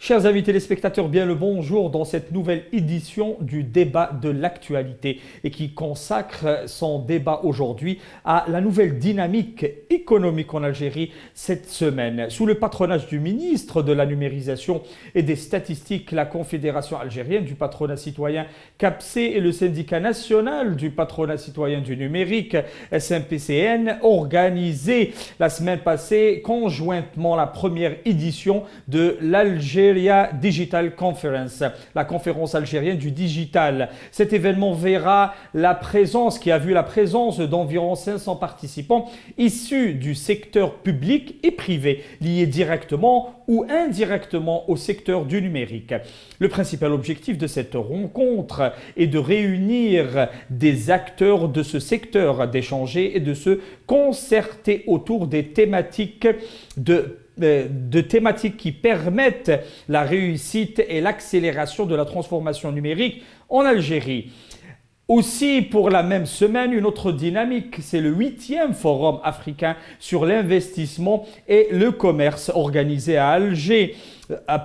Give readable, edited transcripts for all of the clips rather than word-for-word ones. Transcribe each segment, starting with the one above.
Chers amis téléspectateurs, bien le bonjour dans cette nouvelle édition du débat de l'actualité et qui consacre son débat aujourd'hui à la nouvelle dynamique économique en Algérie cette semaine. Sous le patronage du ministre de la numérisation et des statistiques, la Confédération algérienne du patronat citoyen CAPC et le syndicat national du patronat citoyen du numérique SMPCN organisé la semaine passée conjointement la première édition de l'Algérie Digital Conference, la conférence algérienne du digital. Cet événement verra qui a vu la présence d'environ 500 participants issus du secteur public et privé, liés directement ou indirectement au secteur du numérique. Le principal objectif de cette rencontre est de réunir des acteurs de ce secteur, d'échanger et de se concerter autour des thématiques thématiques qui permettent la réussite et l'accélération de la transformation numérique en Algérie. Aussi, pour la même semaine, une autre dynamique, c'est le 8e Forum africain sur l'investissement et le commerce organisé à Alger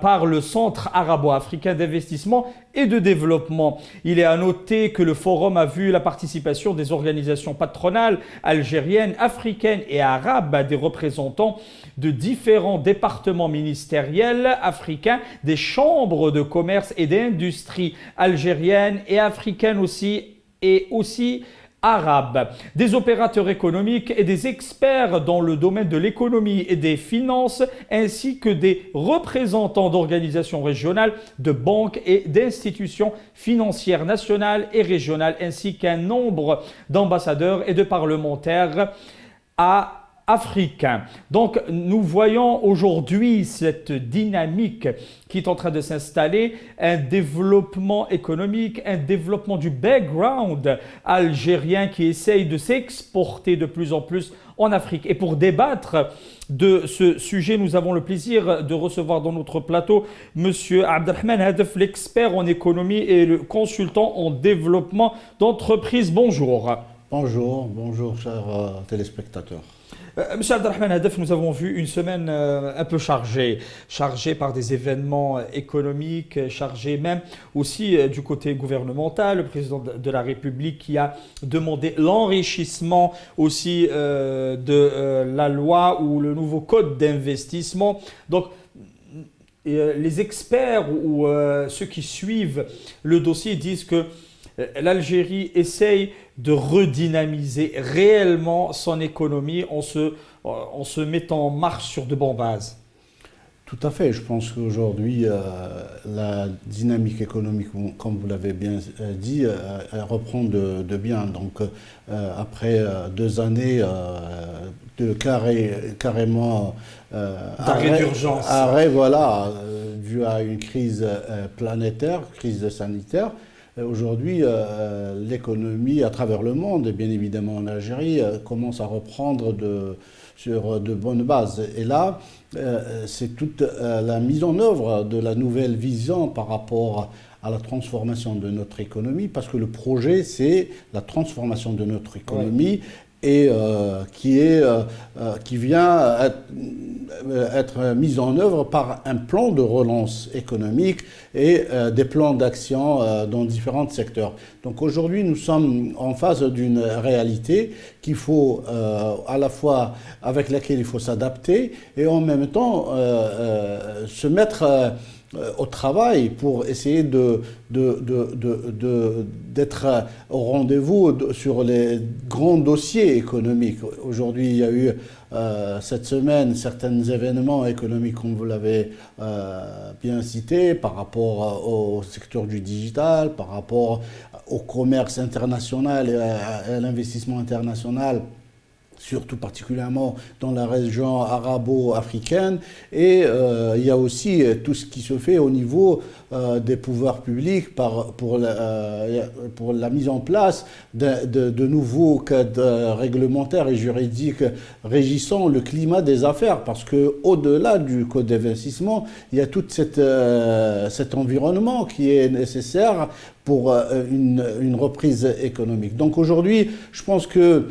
par le Centre arabo-africain d'investissement et de développement. Il est à noter que le forum a vu la participation des organisations patronales algériennes, africaines et arabes, des représentants de différents départements ministériels africains, des chambres de commerce et d'industrie algériennes et africaines aussi arabes, des opérateurs économiques et des experts dans le domaine de l'économie et des finances, ainsi que des représentants d'organisations régionales, de banques et d'institutions financières nationales et régionales, ainsi qu'un nombre d'ambassadeurs et de parlementaires africains. Donc, nous voyons aujourd'hui cette dynamique qui est en train de s'installer, un développement économique, un développement du background algérien qui essaye de s'exporter de plus en plus en Afrique. Et pour débattre de ce sujet, nous avons le plaisir de recevoir dans notre plateau M. Abdelrahman Hadef, l'expert en économie et le consultant en développement d'entreprise. Bonjour. Bonjour chers téléspectateurs. Monsieur Abdelrahman Hadef, nous avons vu une semaine un peu chargée par des événements économiques, chargée même aussi du côté gouvernemental. Le président de la République qui a demandé l'enrichissement aussi de la loi ou le nouveau code d'investissement. Donc, les experts ou ceux qui suivent le dossier disent que l'Algérie essaye de redynamiser réellement son économie en se mettant en marche sur de bonnes bases. Tout à fait. Je pense qu'aujourd'hui, la dynamique économique, comme vous l'avez bien dit, elle reprend de bien. Donc, après 2 années de carrément d'arrêt d'urgence, dû à une crise planétaire, crise sanitaire. Aujourd'hui, l'économie à travers le monde, et bien évidemment en Algérie, commence à reprendre sur de bonnes bases. Et là, c'est toute la mise en œuvre de la nouvelle vision par rapport à la transformation de notre économie, parce que le projet, c'est la transformation de notre économie. Ouais. Et qui vient être mise en œuvre par un plan de relance économique et des plans d'action dans différents secteurs. Donc aujourd'hui, nous sommes en face d'une réalité qu'il faut à la fois avec laquelle il faut s'adapter et en même temps se mettre au travail pour essayer d'être au rendez-vous sur les grands dossiers économiques. Aujourd'hui, il y a eu cette semaine certains événements économiques, comme vous l'avez bien cité, par rapport au secteur du digital, par rapport au commerce international et à l'investissement international, surtout particulièrement dans la région arabo-africaine. Et il y a aussi tout ce qui se fait au niveau des pouvoirs publics pour la mise en place de nouveaux cadres réglementaires et juridiques régissant le climat des affaires. Parce qu'au-delà du code d'investissement, il y a tout cet environnement qui est nécessaire pour une reprise économique. Donc aujourd'hui, je pense que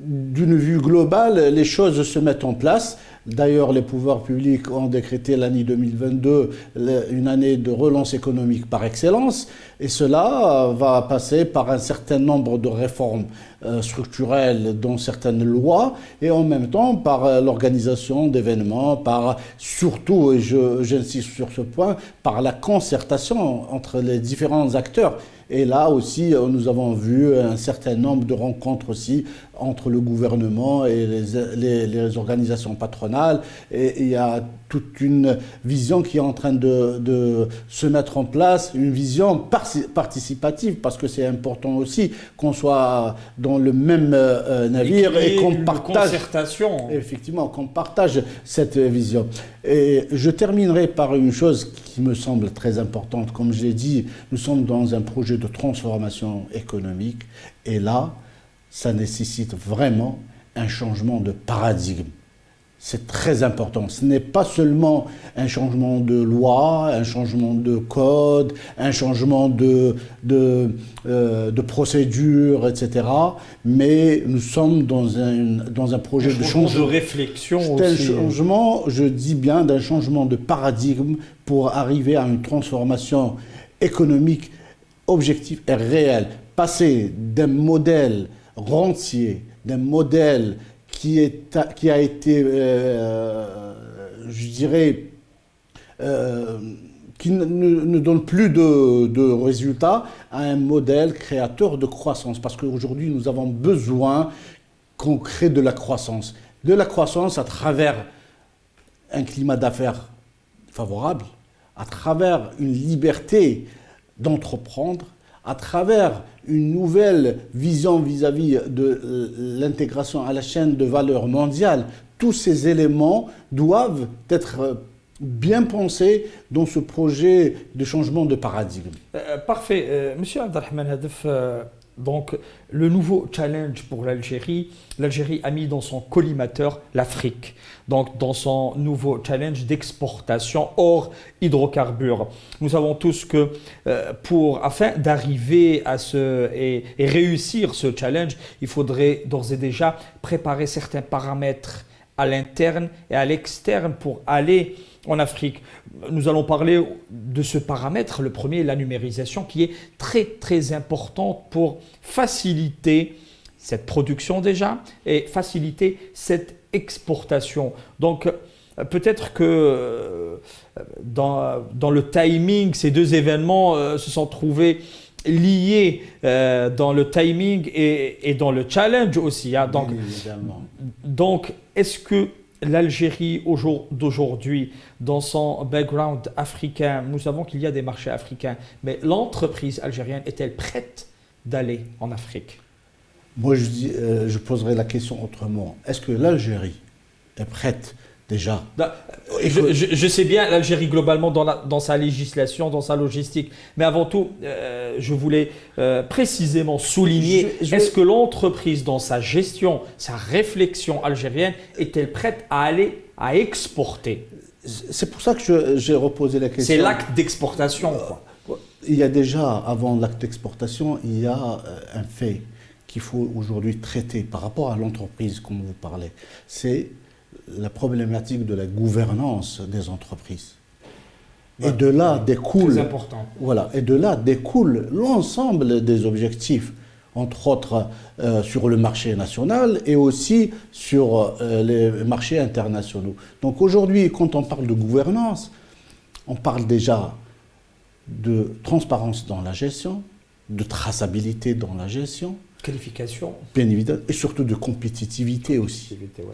d'une vue globale, les choses se mettent en place. D'ailleurs, les pouvoirs publics ont décrété l'année 2022 une année de relance économique par excellence, et cela va passer par un certain nombre de réformes structurelles dans certaines lois, et en même temps par l'organisation d'événements, par surtout, et j'insiste sur ce point, par la concertation entre les différents acteurs. Et là aussi, nous avons vu un certain nombre de rencontres aussi entre le gouvernement et les organisations patronales. Et il y a toute une vision qui est en train de se mettre en place, une vision participative, parce que c'est important aussi qu'on soit dans le même navire et qu'on partage, effectivement, qu'on partage cette vision. Et je terminerai par une chose qui me semble très importante. Comme je l'ai dit, nous sommes dans un projet de transformation économique, et là, ça nécessite vraiment un changement de paradigme. C'est très important. Ce n'est pas seulement un changement de loi, un changement de code, un changement de procédure, etc. Mais nous sommes dans un projet de changement de réflexion aussi. Un changement, je dis bien, d'un changement de paradigme pour arriver à une transformation économique objective et réelle. Passer d'un modèle rentier, d'un modèle qui a été, je dirais, qui ne donne plus de résultats, à un modèle créateur de croissance. Parce qu'aujourd'hui, nous avons besoin qu'on crée de la croissance. De la croissance à travers un climat d'affaires favorable, à travers une liberté d'entreprendre, à travers une nouvelle vision vis-à-vis de l'intégration à la chaîne de valeur mondiale. Tous ces éléments doivent être bien pensés dans ce projet de changement de paradigme. Parfait. Monsieur Abdelrahman Hadef, donc le nouveau challenge pour l'Algérie, l'Algérie a mis dans son collimateur l'Afrique, donc dans son nouveau challenge d'exportation hors hydrocarbures. Nous savons tous que afin d'arriver à et réussir ce challenge, il faudrait d'ores et déjà préparer certains paramètres à l'interne et à l'externe pour aller en Afrique. Nous allons parler de ce paramètre. Le premier est la numérisation, qui est très très importante pour faciliter cette production déjà et faciliter cette exportation. Donc peut-être que dans le timing, ces deux événements se sont trouvés liés dans le timing et dans le challenge aussi. Hein. Donc est-ce que l'Algérie d'aujourd'hui, dans son background africain, nous savons qu'il y a des marchés africains, mais l'entreprise algérienne est-elle prête d'aller en Afrique? Moi, je poserai la question autrement. Est-ce que l'Algérie est prête déjà? Je sais bien l'Algérie globalement dans sa législation, dans sa logistique, mais avant tout, je voulais précisément souligner, est-ce que l'entreprise dans sa gestion, sa réflexion algérienne, est-elle prête à aller à exporter? C'est pour ça que j'ai reposé la question. C'est l'acte d'exportation. Il y a déjà, avant l'acte d'exportation, il y a un fait qu'il faut aujourd'hui traiter par rapport à l'entreprise, comme vous parlez. C'est la problématique de la gouvernance des entreprises. Et de là découle, très important. Voilà, et de là découle l'ensemble des objectifs, entre autres sur le marché national et aussi sur les marchés internationaux. Donc aujourd'hui, quand on parle de gouvernance, on parle déjà de transparence dans la gestion, de traçabilité dans la gestion, qualification, bien évidemment, et surtout de compétitivité aussi. Ouais.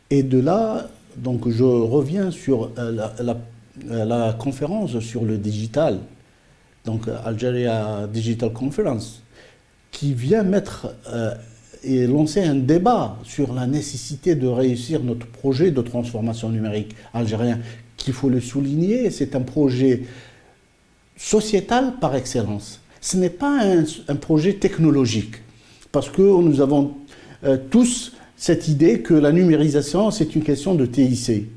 Et de là, donc je reviens sur la conférence sur le digital, donc Algeria Digital Conference, qui vient mettre et lancer un débat sur la nécessité de réussir notre projet de transformation numérique algérien, qu'il faut le souligner, c'est un projet sociétal par excellence. Ce n'est pas un projet technologique, parce que nous avons tous cette idée que la numérisation, c'est une question de TIC.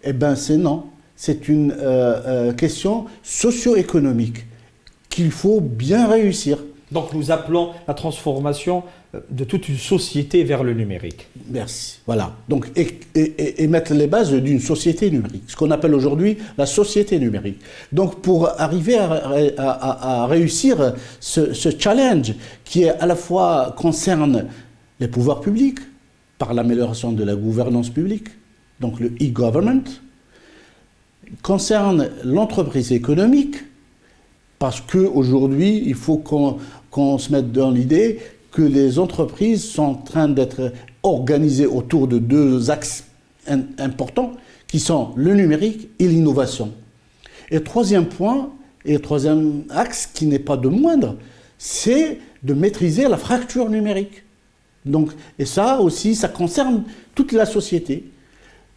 Eh bien, c'est non. C'est une question socio-économique qu'il faut bien réussir. Donc, nous appelons la transformation de toute une société vers le numérique. Merci. Voilà. Donc, et mettre les bases d'une société numérique, ce qu'on appelle aujourd'hui la société numérique. Donc, pour arriver à réussir ce challenge qui est à la fois concerne les pouvoirs publics par l'amélioration de la gouvernance publique, donc le e-government, concerne l'entreprise économique, parce qu'aujourd'hui, il faut qu'on se mette dans l'idée que les entreprises sont en train d'être organisées autour de deux axes importants, qui sont le numérique et l'innovation. Et troisième point, et troisième axe, qui n'est pas de moindre, c'est de maîtriser la fracture numérique. Donc, et ça aussi, ça concerne toute la société.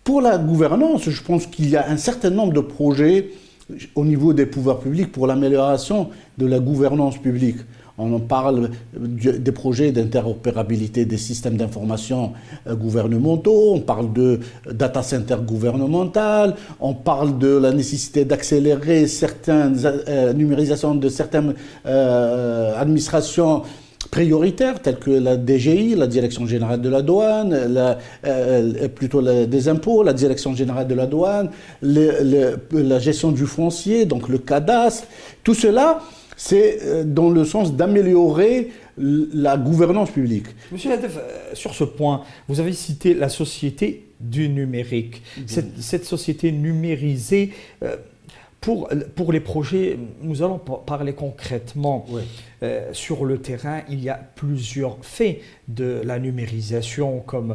Pour la gouvernance, je pense qu'il y a un certain nombre de projets au niveau des pouvoirs publics pour l'amélioration de la gouvernance publique. On en parle des projets d'interopérabilité des systèmes d'information gouvernementaux, on parle de data center gouvernemental, on parle de la nécessité d'accélérer certaines numérisations de certaines administrations prioritaires, telles que la DGI, la Direction Générale de la Douane, des impôts, la Direction Générale de la Douane, la gestion du foncier, donc le cadastre. Tout cela, c'est dans le sens d'améliorer la gouvernance publique. Monsieur Hadef, sur ce point, vous avez cité la société du numérique. Cette société numérisée, pour les projets, nous allons parler concrètement. Oui. Sur le terrain, il y a plusieurs faits de la numérisation, comme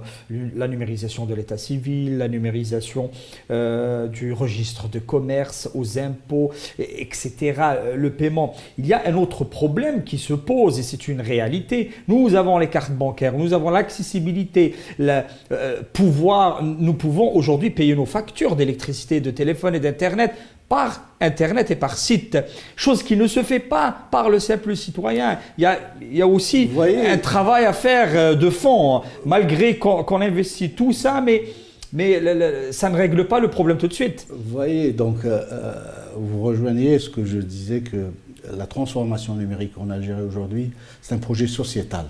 la numérisation de l'état civil, la numérisation du registre de commerce aux impôts, etc., le paiement. Il y a un autre problème qui se pose, et c'est une réalité. Nous avons les cartes bancaires, nous avons l'accessibilité, nous pouvons aujourd'hui payer nos factures d'électricité, de téléphone et d'Internet par Internet et par site, chose qui ne se fait pas par le simple citoyen. Il y a aussi un travail à faire de fond, malgré qu'on investit tout ça, mais ça ne règle pas le problème tout de suite. Vous voyez, donc vous rejoignez ce que je disais, que la transformation numérique en Algérie aujourd'hui, c'est un projet sociétal,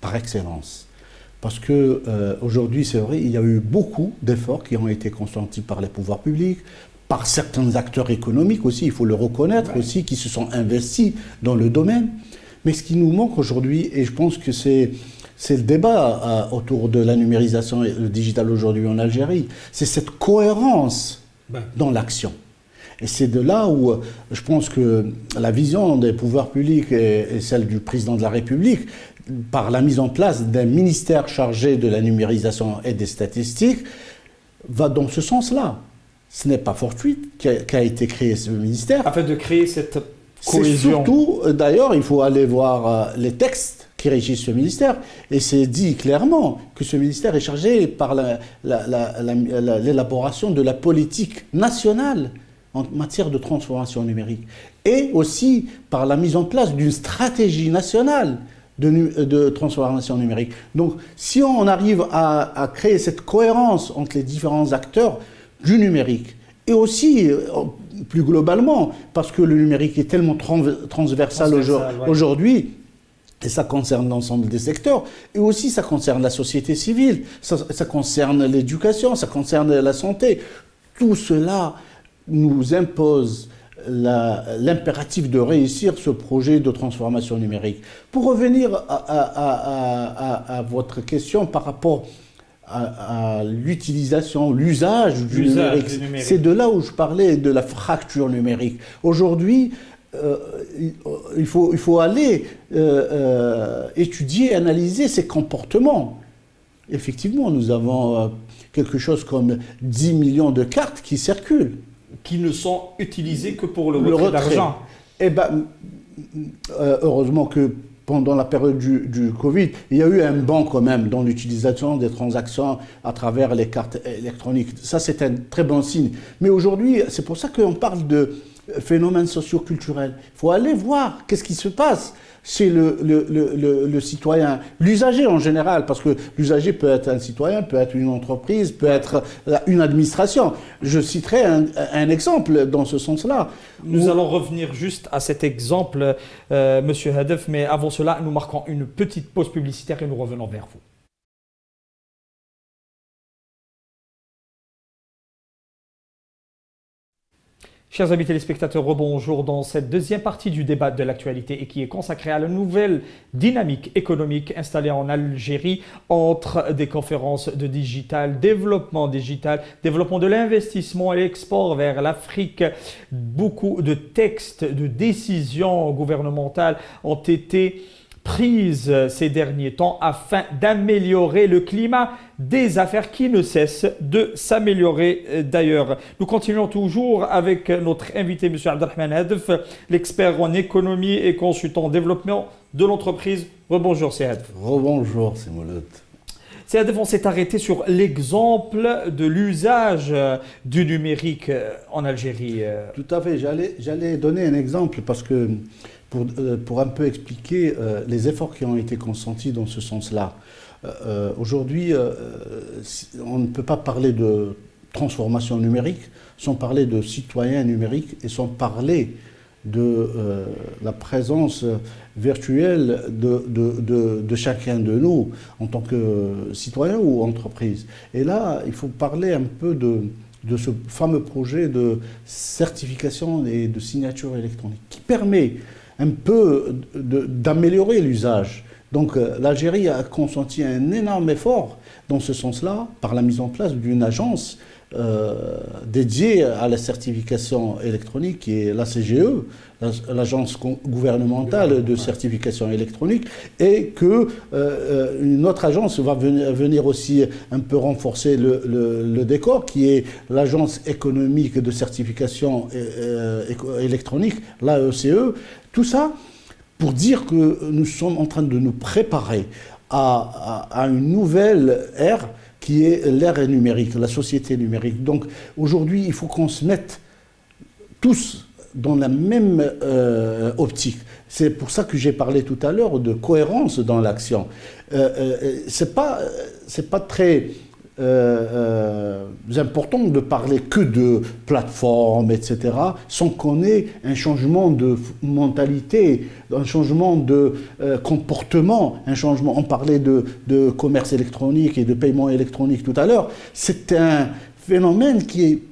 par excellence. Parce que aujourd'hui, c'est vrai, il y a eu beaucoup d'efforts qui ont été consentis par les pouvoirs publics, par certains acteurs économiques aussi, il faut le reconnaître aussi, qui se sont investis dans le domaine. Mais ce qui nous manque aujourd'hui, et je pense que c'est le débat autour de la numérisation et le digital aujourd'hui en Algérie, c'est cette cohérence dans l'action. Et c'est de là où je pense que la vision des pouvoirs publics et celle du président de la République, par la mise en place d'un ministère chargé de la numérisation et des statistiques, va dans ce sens-là. Ce n'est pas fortuit qu'a été créé ce ministère. Afin de créer cette cohésion. C'est surtout, d'ailleurs, il faut aller voir les textes qui régissent ce ministère, et c'est dit clairement que ce ministère est chargé par l'élaboration de la politique nationale en matière de transformation numérique, et aussi par la mise en place d'une stratégie nationale de transformation numérique. Donc, si on arrive à créer cette cohérence entre les différents acteurs du numérique, et aussi, plus globalement, parce que le numérique est tellement transversal aujourd'hui, et ça concerne l'ensemble des secteurs, et aussi ça concerne la société civile, ça concerne l'éducation, ça concerne la santé. Tout cela nous impose l'impératif de réussir ce projet de transformation numérique. Pour revenir à votre question par rapport à l'utilisation, l'usage du numérique. C'est de là où je parlais de la fracture numérique. Aujourd'hui, il faut aller étudier, analyser ces comportements. Effectivement, nous avons quelque chose comme 10 millions de cartes qui circulent. Qui ne sont utilisées que pour le retrait d'argent. Eh bien, heureusement que pendant la période du Covid, il y a eu un bond quand même dans l'utilisation des transactions à travers les cartes électroniques. Ça, c'est un très bon signe. Mais aujourd'hui, c'est pour ça qu'on parle de phénomène socio-culturel. Il faut aller voir qu'est-ce qui se passe chez le citoyen, l'usager en général, parce que l'usager peut être un citoyen, peut être une entreprise, peut être une administration. Je citerai un exemple dans ce sens-là. Nous allons revenir juste à cet exemple, Monsieur Hadef, mais avant cela, nous marquons une petite pause publicitaire et nous revenons vers vous. Chers amis téléspectateurs, rebonjour dans cette deuxième partie du débat de l'actualité et qui est consacrée à la nouvelle dynamique économique installée en Algérie entre des conférences de digital, développement de l'investissement et l'export vers l'Afrique. Beaucoup de textes, de décisions gouvernementales ont été prises ces derniers temps afin d'améliorer le climat des affaires qui ne cesse de s'améliorer d'ailleurs. Nous continuons toujours avec notre invité, M. Abdelrahman Hadef, l'expert en économie et consultant en développement de l'entreprise. Rebonjour, c'est Hadef. Rebonjour, c'est Mouloud. C'est Hadef, on s'est arrêté sur l'exemple de l'usage du numérique en Algérie. Tout à fait, j'allais donner un exemple parce que pour un peu expliquer les efforts qui ont été consentis dans ce sens-là. Aujourd'hui, on ne peut pas parler de transformation numérique sans parler de citoyens numériques et sans parler de la présence virtuelle de chacun de nous en tant que citoyen ou entreprise. Et là, il faut parler un peu de ce fameux projet de certification et de signature électronique qui permet un peu d'améliorer l'usage. Donc l'Algérie a consenti un énorme effort dans ce sens-là par la mise en place d'une agence dédiée à la certification électronique qui est l'ACGE, l'agence gouvernementale de certification électronique, et que une autre agence va venir aussi un peu renforcer le décor, qui est l'agence économique de certification électronique, l'AECE. Tout ça pour dire que nous sommes en train de nous préparer à une nouvelle ère qui est l'ère numérique, la société numérique. Donc aujourd'hui, il faut qu'on se mette tous dans la même optique. C'est pour ça que j'ai parlé tout à l'heure de cohérence dans l'action. C'est pas très important de parler que de plateformes, etc., sans qu'on ait un changement de mentalité, un changement de comportement, un changement. On parlait de commerce électronique et de paiement électronique tout à l'heure. C'est un phénomène qui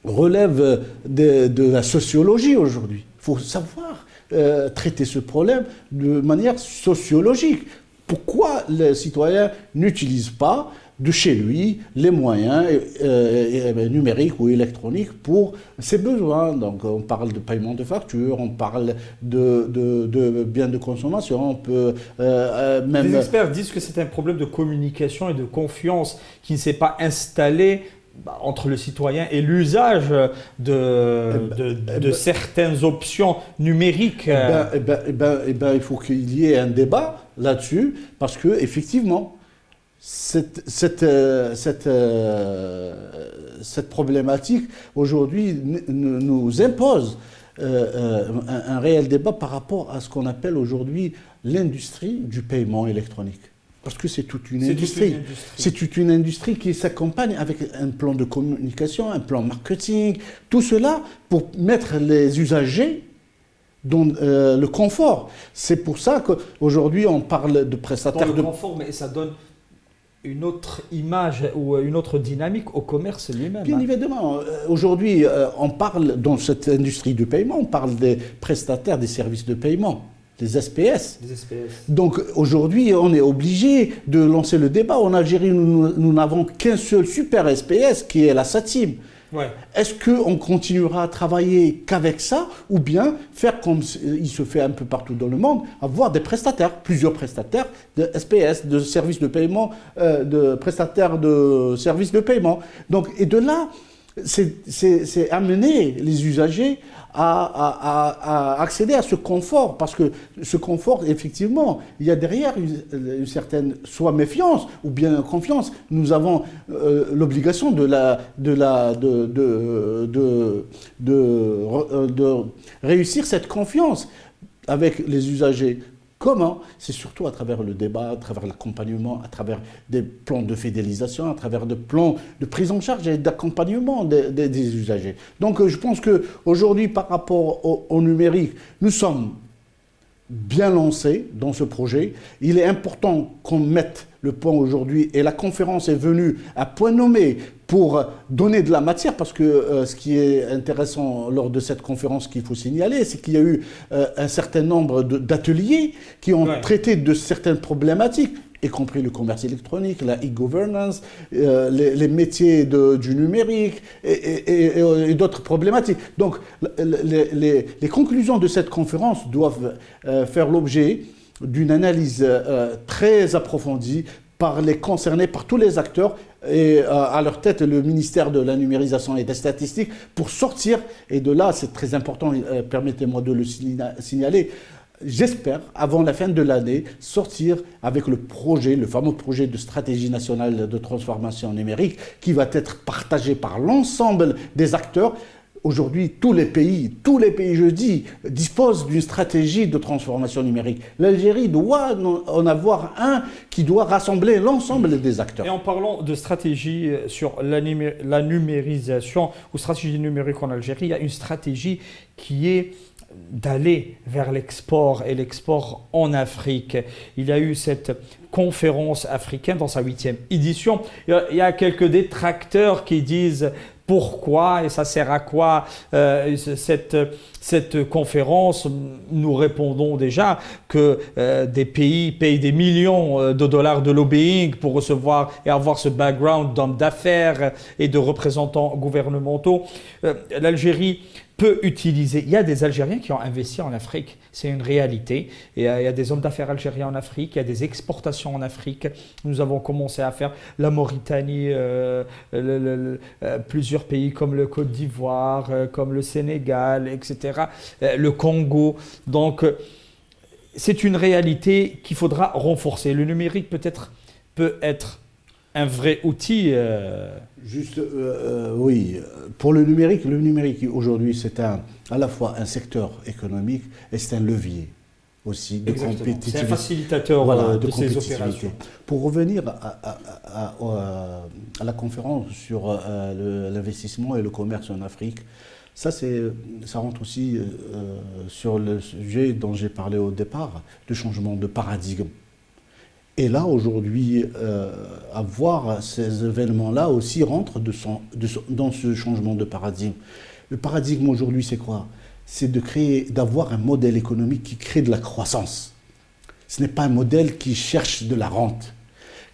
relève de la sociologie aujourd'hui. Il faut savoir traiter ce problème de manière sociologique. Pourquoi les citoyens n'utilisent pas de chez lui les moyens numériques ou électroniques pour ses besoins? Donc on parle de paiement de factures, on parle de biens de consommation, on peut même... Les experts disent que c'est un problème de communication et de confiance qui ne s'est pas installé entre le citoyen et l'usage de certaines options numériques. Il faut qu'il y ait un débat là-dessus, parce que effectivement, cette problématique aujourd'hui nous impose un réel débat par rapport à ce qu'on appelle aujourd'hui l'industrie du paiement électronique. Parce que c'est toute une industrie. C'est toute une industrie qui s'accompagne avec un plan de communication, un plan marketing, tout cela pour mettre les usagers dans le confort. C'est pour ça qu'aujourd'hui on parle de prestataires de confort, mais ça donne une autre image ou une autre dynamique au commerce lui-même. Bien évidemment. Aujourd'hui, on parle dans cette industrie du paiement, on parle des prestataires des services de paiement. Les SPS. Donc aujourd'hui, on est obligé de lancer le débat. En Algérie, nous n'avons qu'un seul super SPS qui est la SACIM. Ouais. Est-ce qu'on continuera à travailler qu'avec ça, ou bien faire comme il se fait un peu partout dans le monde, avoir des prestataires, plusieurs prestataires de SPS, de services de paiement, de prestataires de services de paiement. Donc, et de là, c'est amener les usagers à accéder à ce confort, parce que ce confort, effectivement, il y a derrière une certaine soit méfiance ou bien confiance. Nous avons l'obligation de réussir cette confiance avec les usagers. Comment? C'est surtout à travers le débat, à travers l'accompagnement, à travers des plans de fidélisation, à travers des plans de prise en charge et d'accompagnement des usagers. Donc je pense qu'aujourd'hui, par rapport au numérique, nous sommes bien lancés dans ce projet. Il est important qu'on mette le point aujourd'hui, et la conférence est venue à point nommé pour donner de la matière, parce que ce qui est intéressant lors de cette conférence qu'il faut signaler, c'est qu'il y a eu un certain nombre d'ateliers qui ont traité de certaines problématiques, y compris le commerce électronique, la e-governance, les métiers du numérique et d'autres problématiques. Donc les conclusions de cette conférence doivent faire l'objet d'une analyse très approfondie par les concernés, par tous les acteurs, et à leur tête le ministère de la numérisation et des statistiques, pour sortir, et de là c'est très important, permettez-moi de le signaler, j'espère, avant la fin de l'année, sortir avec le projet, le fameux projet de stratégie nationale de transformation numérique, qui va être partagé par l'ensemble des acteurs. Aujourd'hui, tous les pays, je dis, disposent d'une stratégie de transformation numérique. L'Algérie doit en avoir un qui doit rassembler l'ensemble des acteurs. Et en parlant de stratégie sur la numérisation ou stratégie numérique en Algérie, il y a une stratégie qui est d'aller vers l'export et l'export en Afrique. Il y a eu cette conférence africaine dans sa 8e édition. Il y a quelques détracteurs qui disent pourquoi et ça sert à quoi cette conférence. Nous répondons déjà que des pays payent des millions de dollars de lobbying pour recevoir et avoir ce background d'hommes d'affaires et de représentants gouvernementaux. L'Algérie peut utiliser. Il y a des Algériens qui ont investi en Afrique, c'est une réalité. Et il y a des hommes d'affaires algériens en Afrique, il y a des exportations en Afrique. Nous avons commencé à faire la Mauritanie, plusieurs pays comme le Côte d'Ivoire, comme le Sénégal, etc. Le Congo. Donc, c'est une réalité qu'il faudra renforcer. Le numérique peut être un vrai outil. Juste, oui. Pour le numérique aujourd'hui, c'est à la fois un secteur économique et c'est un levier aussi de compétitivité. C'est un facilitateur de ces opérations. Pour revenir à la conférence sur l'investissement et le commerce en Afrique, ça rentre aussi sur le sujet dont j'ai parlé au départ, le changement de paradigme. Et là, aujourd'hui, à voir ces événements-là aussi rentrent dans ce changement de paradigme. Le paradigme aujourd'hui, c'est quoi? C'est d'avoir un modèle économique qui crée de la croissance. Ce n'est pas un modèle qui cherche de la rente.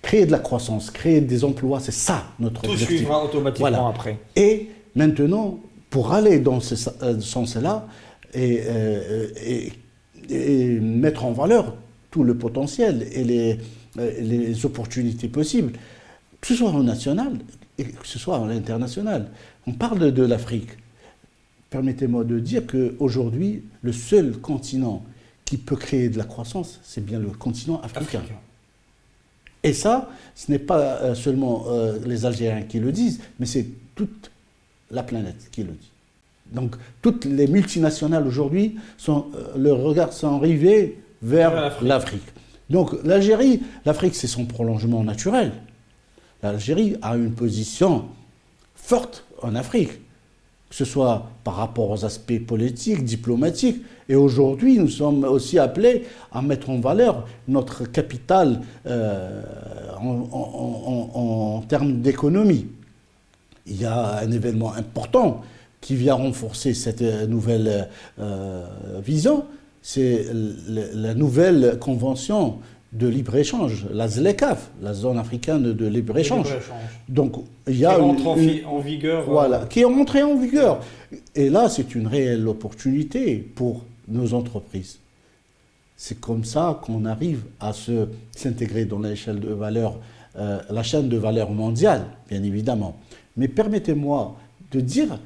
Créer de la croissance, créer des emplois, c'est ça notre objectif. Tout suivra automatiquement après. Et maintenant, pour aller dans ce sens-là et mettre en valeur tout le potentiel et les opportunités possibles, que ce soit au national et que ce soit à l'international. On parle de l'Afrique. Permettez-moi de dire qu'aujourd'hui, le seul continent qui peut créer de la croissance, c'est bien le continent africain. Et ça, ce n'est pas seulement les Algériens qui le disent, mais c'est toute la planète qui le dit. Donc, toutes les multinationales aujourd'hui, leurs regards sont rivés vers l'Afrique. Donc, l'Afrique, c'est son prolongement naturel. L'Algérie a une position forte en Afrique, que ce soit par rapport aux aspects politiques, diplomatiques. Et aujourd'hui, nous sommes aussi appelés à mettre en valeur notre capital en termes d'économie. Il y a un événement important qui vient renforcer cette nouvelle vision, c'est la nouvelle convention de libre-échange, la ZLECAf, la zone africaine de libre-échange. Donc, il y a en vigueur. Voilà, qui est rentrée en vigueur. Et là, c'est une réelle opportunité pour nos entreprises. C'est comme ça qu'on arrive à s'intégrer dans l'échelle de valeur, la chaîne de valeur mondiale, bien évidemment. Mais permettez-moi de dire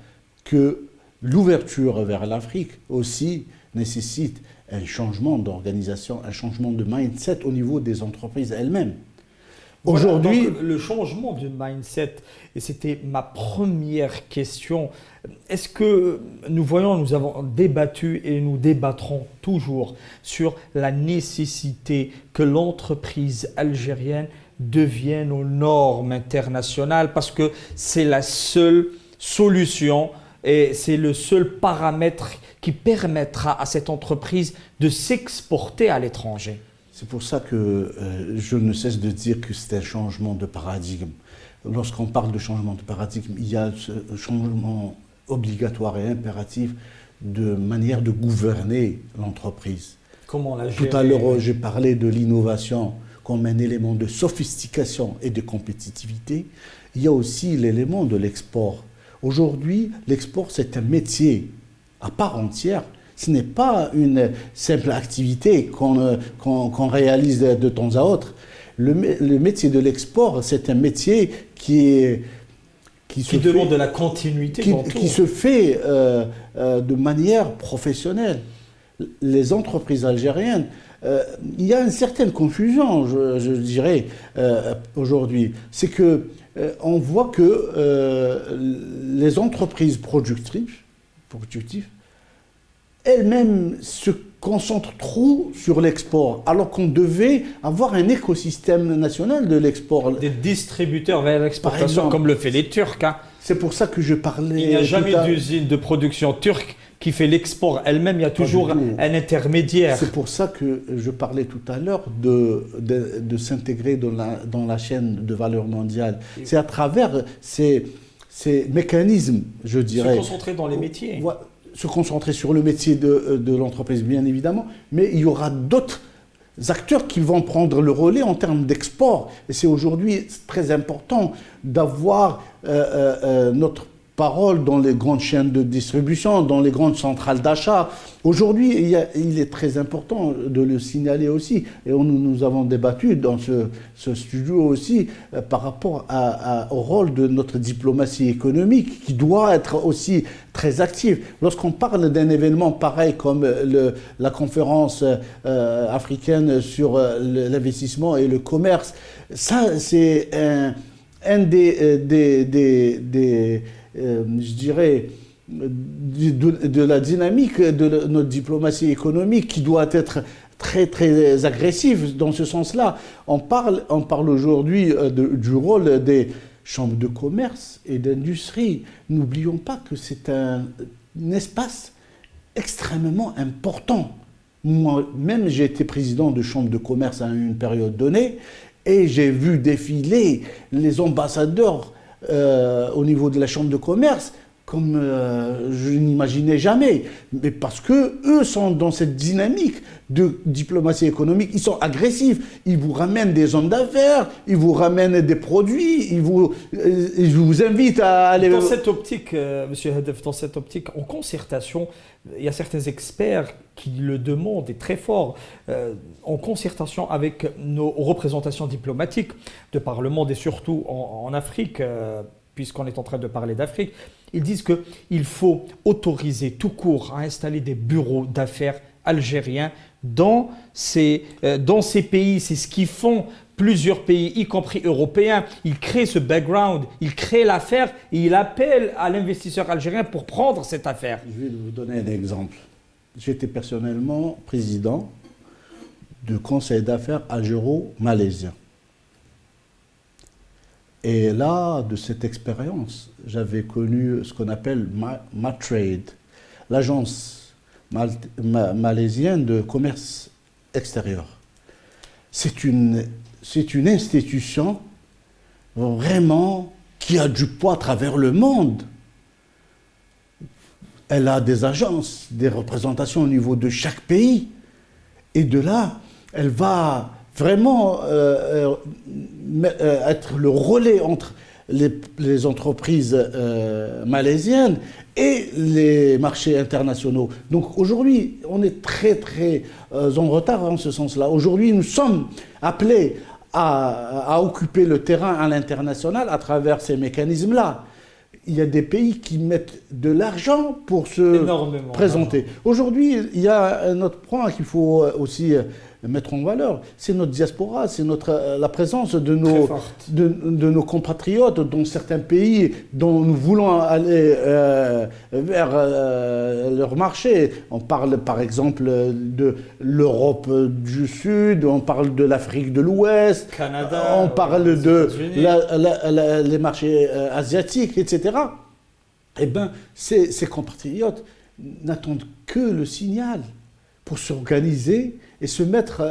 que l'ouverture vers l'Afrique aussi nécessite un changement d'organisation, un changement de mindset au niveau des entreprises elles-mêmes. Voilà, Aujourd'hui, donc, le changement de mindset, et c'était ma première question, est-ce que nous avons débattu et nous débattrons toujours sur la nécessité que l'entreprise algérienne devienne aux normes internationales parce que c'est la seule solution et c'est le seul paramètre qui permettra à cette entreprise de s'exporter à l'étranger. c'est pour ça que je ne cesse de dire que c'est un changement de paradigme. Lorsqu'on parle de changement de paradigme, il y a ce changement obligatoire et impératif de manière de gouverner l'entreprise. Comment la gérer? Tout à l'heure, j'ai parlé de l'innovation comme un élément de sophistication et de compétitivité. Il y a aussi l'élément de l'export. Aujourd'hui, l'export, c'est un métier à part entière. Ce n'est pas une simple activité qu'on réalise de temps à autre. Le métier de l'export, c'est un métier qui demande de la continuité qui se fait de manière professionnelle. Les entreprises algériennes, il y a une certaine confusion, je dirais, aujourd'hui. C'est que on voit que les entreprises productives elles-mêmes se concentrent trop sur l'export, alors qu'on devait avoir un écosystème national de l'export. Des distributeurs vers l'exportation, comme le fait les Turcs. Hein. C'est pour ça que je parlais... Il n'y a jamais d'usine de production turque qui fait l'export elle-même, il y a toujours un intermédiaire. C'est pour ça que je parlais tout à l'heure de s'intégrer dans la chaîne de valeur mondiale. C'est à travers ces mécanismes, je dirais... Se concentrer dans les métiers. Se concentrer sur le métier de l'entreprise, bien évidemment, mais il y aura d'autres acteurs qui vont prendre le relais en termes d'export. Et c'est aujourd'hui très important d'avoir notre parole dans les grandes chaînes de distribution, dans les grandes centrales d'achat. Aujourd'hui, il est très important de le signaler aussi. Et nous avons débattu dans ce studio aussi par rapport au rôle de notre diplomatie économique qui doit être aussi très active. Lorsqu'on parle d'un événement pareil comme la conférence africaine sur l'investissement et le commerce, ça c'est un des je dirais, de la dynamique de notre diplomatie économique qui doit être très, très agressive dans ce sens-là. On parle aujourd'hui du rôle des chambres de commerce et d'industrie. N'oublions pas que c'est un espace extrêmement important. Moi-même, j'ai été président de chambre de commerce à une période donnée et j'ai vu défiler les ambassadeurs au niveau de la chambre de commerce, comme je n'imaginais jamais. Mais parce qu'eux sont dans cette dynamique de diplomatie économique, ils sont agressifs, ils vous ramènent des hommes d'affaires, ils vous ramènent des produits, ils vous invitent à aller... Dans cette optique, Monsieur Hedef, dans cette optique, en concertation, il y a certains experts qui le demandent, et très fort, en concertation avec nos représentations diplomatiques de par le monde et surtout en Afrique, puisqu'on est en train de parler d'Afrique, ils disent qu'il faut autoriser tout court à installer des bureaux d'affaires algériens dans ces pays. C'est ce qu'ils font plusieurs pays, y compris européens. Ils créent ce background, ils créent l'affaire et ils appellent à l'investisseur algérien pour prendre cette affaire. Je vais vous donner un exemple. J'étais personnellement président du conseil d'affaires algéro-malaisien. Et là, de cette expérience, j'avais connu ce qu'on appelle Matrade, l'agence malaisienne de commerce extérieur. C'est une institution vraiment qui a du poids à travers le monde. Elle a des agences, des représentations au niveau de chaque pays. Et de là, elle va vraiment être le relais entre les entreprises malaisiennes et les marchés internationaux. Donc aujourd'hui, on est très très en retard en ce sens-là. Aujourd'hui, nous sommes appelés à occuper le terrain à l'international à travers ces mécanismes-là. il y a des pays qui mettent de l'argent pour se Énormément présenter. d'argent. Aujourd'hui, il y a un autre point qu'il faut aussi mettre en valeur, c'est notre diaspora, c'est la présence de Très forte. de nos compatriotes dans certains pays dont nous voulons aller vers leur marché. On parle par exemple de l'Europe du Sud, on parle de l'Afrique de l'Ouest, Canada, on parle les de États-Unis. les marchés asiatiques, etc. Eh bien, ces compatriotes n'attendent que le signal pour s'organiser et se mettre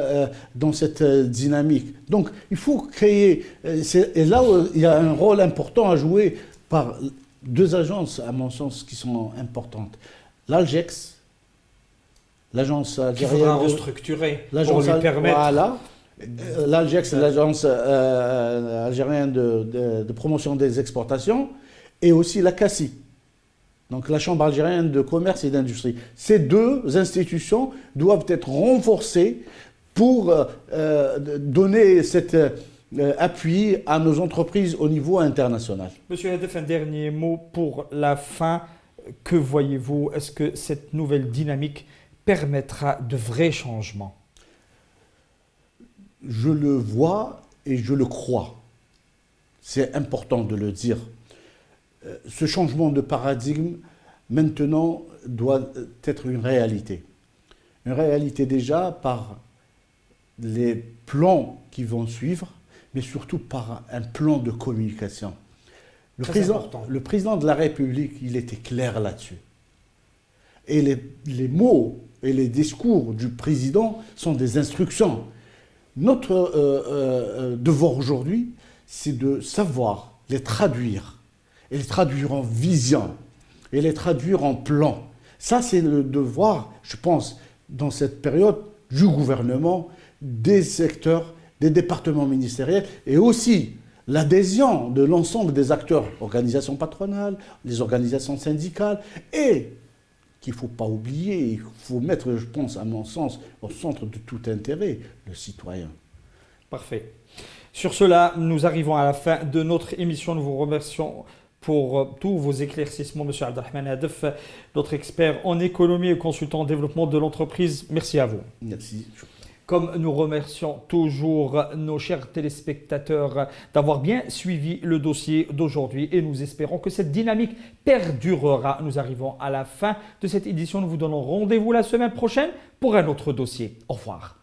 dans cette dynamique. Donc, il faut créer... Et là, il y a un rôle important à jouer par deux agences, à mon sens, qui sont importantes. L'ALGEX, l'agence Qu'il faudra algérienne... restructurer pour lui permettre... Voilà. L'ALGEX, l'agence algérienne de promotion des exportations, et aussi la CACI, donc la Chambre algérienne de commerce et d'industrie. Ces deux institutions doivent être renforcées pour donner cet appui à nos entreprises au niveau international. Monsieur Hadef, un dernier mot pour la fin. Que voyez-vous? Est-ce que cette nouvelle dynamique permettra de vrais changements? Je le vois et je le crois. C'est important de le dire. Ce changement de paradigme, maintenant, doit être une réalité. Une réalité déjà par les plans qui vont suivre, mais surtout par un plan de communication. Le président de la République, il était clair là-dessus. Et les mots et les discours du président sont des instructions. Notre devoir aujourd'hui, c'est de savoir les traduire, et les traduire en vision, et les traduire en plan. Ça, c'est le devoir, je pense, dans cette période, du gouvernement, des secteurs, des départements ministériels, et aussi l'adhésion de l'ensemble des acteurs, organisations patronales, les organisations syndicales, et qu'il ne faut pas oublier, il faut mettre, je pense, à mon sens, au centre de tout intérêt, le citoyen. Parfait. Sur cela, nous arrivons à la fin de notre émission. Nous vous remercions pour tous vos éclaircissements, M. Abdelrahman Hadef, notre expert en économie et consultant en développement de l'entreprise. Merci à vous. Merci. Comme nous remercions toujours nos chers téléspectateurs d'avoir bien suivi le dossier d'aujourd'hui et nous espérons que cette dynamique perdurera. Nous arrivons à la fin de cette édition. Nous vous donnons rendez-vous la semaine prochaine pour un autre dossier. Au revoir.